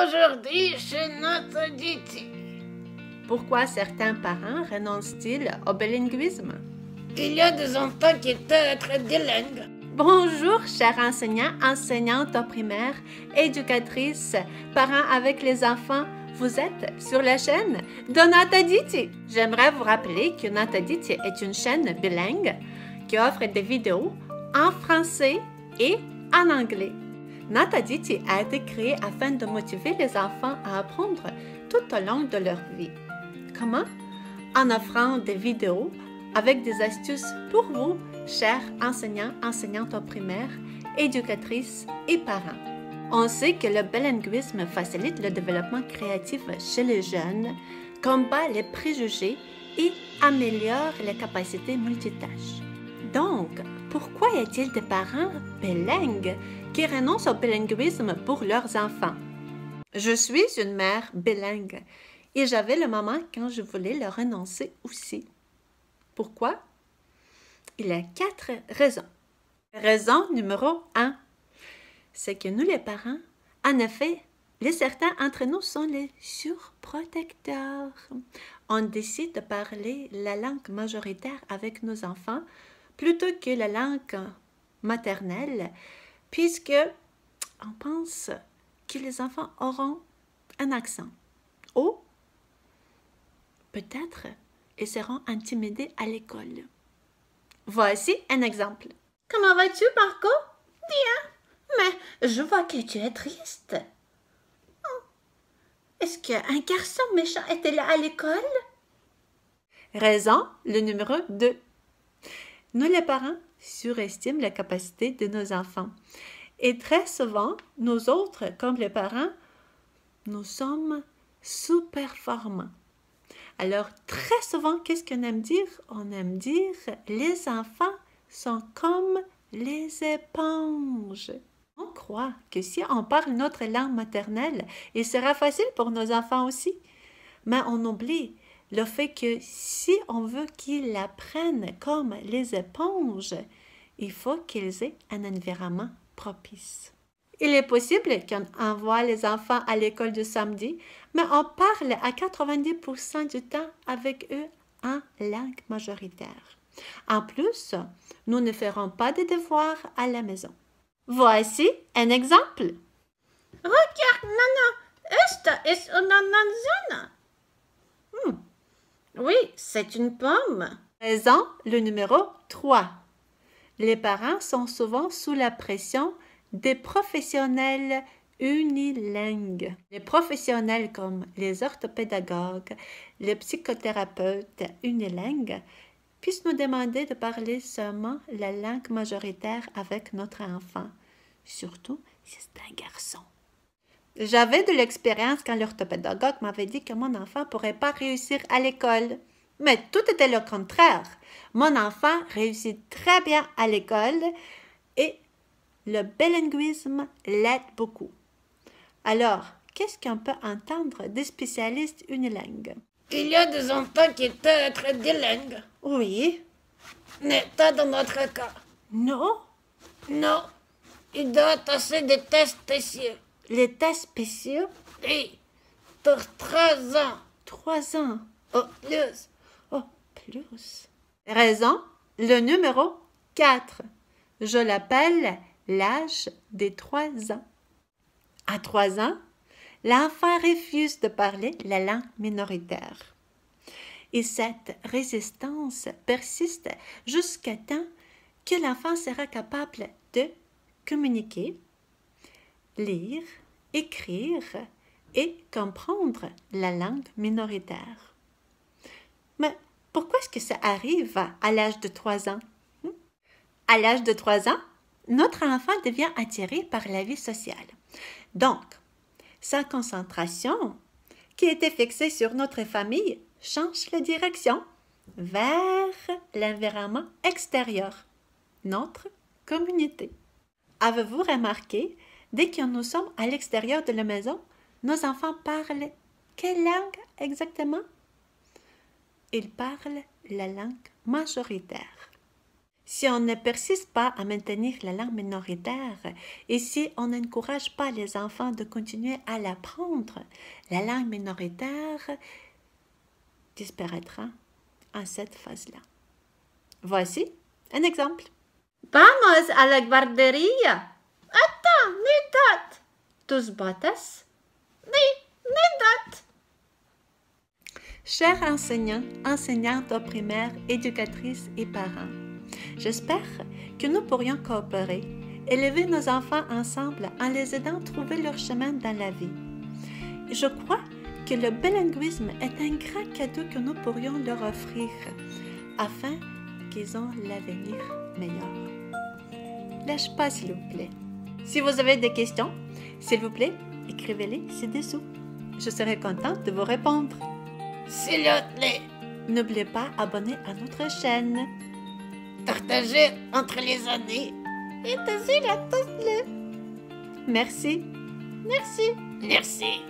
aujourd'hui chez notre Diti. Pourquoi certains parents renoncent-ils au bilinguisme? Il y a des enfants qui étaient très bilingues. Bonjour, chers enseignants, enseignantes au primaire, éducatrices, parents avec les enfants. Vous êtes sur la chaîne de Nataditi. J'aimerais vous rappeler que Nataditi est une chaîne bilingue qui offre des vidéos en français et en anglais. Nataditi a été créée afin de motiver les enfants à apprendre tout au long de leur vie. Comment? En offrant des vidéos avec des astuces pour vous, chers enseignants, enseignantes au primaire, éducatrices et parents. On sait que le bilinguisme facilite le développement créatif chez les jeunes, combat les préjugés et améliore les capacités multitâches. Donc, pourquoi y a-t-il des parents bilingues qui renoncent au bilinguisme pour leurs enfants? Je suis une mère bilingue et j'avais le moment quand je voulais le renoncer aussi. Pourquoi? Il y a 4 raisons. Raison numéro 1, c'est que nous les parents, en effet, certains d'entre nous sont les surprotecteurs. On décide de parler la langue majoritaire avec nos enfants plutôt que la langue maternelle, puisque on pense que les enfants auront un accent. Ou peut-être ils seront intimidés à l'école. Voici un exemple. Comment vas-tu, Marco? Bien, mais je vois que tu es triste. Oh. Est-ce qu'un garçon méchant était là à l'école? Raison, le numéro 2. Nous, les parents, surestiment la capacité de nos enfants. Et très souvent, nous autres, comme les parents, nous sommes sous-performants. Alors, très souvent, qu'est-ce qu'on aime dire? On aime dire « les enfants sont comme les éponges ». On croit que si on parle notre langue maternelle, il sera facile pour nos enfants aussi. Mais on oublie le fait que si on veut qu'ils apprennent comme les éponges, il faut qu'ils aient un environnement propice. Il est possible qu'on envoie les enfants à l'école du samedi, mais on parle à 90% du temps avec eux en langue majoritaire. En plus, nous ne ferons pas de devoirs à la maison. Voici un exemple. Regarde, Nana, esta es una manzana. Oui, c'est une pomme. Raison, le numéro 3. Les parents sont souvent sous la pression des professionnels unilingues. Les professionnels comme les orthopédagogues, les psychothérapeutes unilingues puissent nous demander de parler seulement la langue majoritaire avec notre enfant, surtout si c'est un garçon. J'avais de l'expérience quand l'orthopédagogue m'avait dit que mon enfant ne pourrait pas réussir à l'école. Mais tout était le contraire. Mon enfant réussit très bien à l'école et le bilinguisme l'aide beaucoup. Alors, qu'est-ce qu'on peut entendre des spécialistes unilingues? Il y a des enfants qui étaient très bilingues. Oui. Mais pas dans notre cas. Non? Non. Il doit passer des tests spéciaux. Les tests spéciaux? Oui. Pour 3 ans. 3 ans. Oh, plus. Oh, plus. Raison, le numéro 4. Je l'appelle l'âge des 3 ans. À 3 ans, l'enfant refuse de parler la langue minoritaire. Et cette résistance persiste jusqu'à temps que l'enfant sera capable de communiquer, lire, écrire et comprendre la langue minoritaire. Mais pourquoi est-ce que ça arrive à l'âge de 3 ans? À l'âge de 3 ans, notre enfant devient attiré par la vie sociale. Donc, sa concentration, qui était fixée sur notre famille, change la direction vers l'environnement extérieur, notre communauté. Avez-vous remarqué, dès que nous sommes à l'extérieur de la maison, nos enfants parlent quelle langue exactement? Ils parlent la langue majoritaire. Si on ne persiste pas à maintenir la langue minoritaire et si on n'encourage pas les enfants de continuer à l'apprendre, la langue minoritaire disparaîtra en cette phase-là. Voici un exemple. Vamos a la guardería. Attends, Nidat. ¿Tus botas? Nidat. Chers enseignants, enseignantes au primaire, éducatrices et parents, j'espère que nous pourrions coopérer, élever nos enfants ensemble en les aidant à trouver leur chemin dans la vie. Je crois que le bilinguisme est un grand cadeau que nous pourrions leur offrir afin qu'ils aient l'avenir meilleur. Lâche pas, s'il vous plaît. Si vous avez des questions, s'il vous plaît, écrivez-les ci-dessous. Je serai contente de vous répondre. S'il vous plaît, N'oubliez pas d'abonner à notre chaîne. partagez entre les années. Merci. Merci.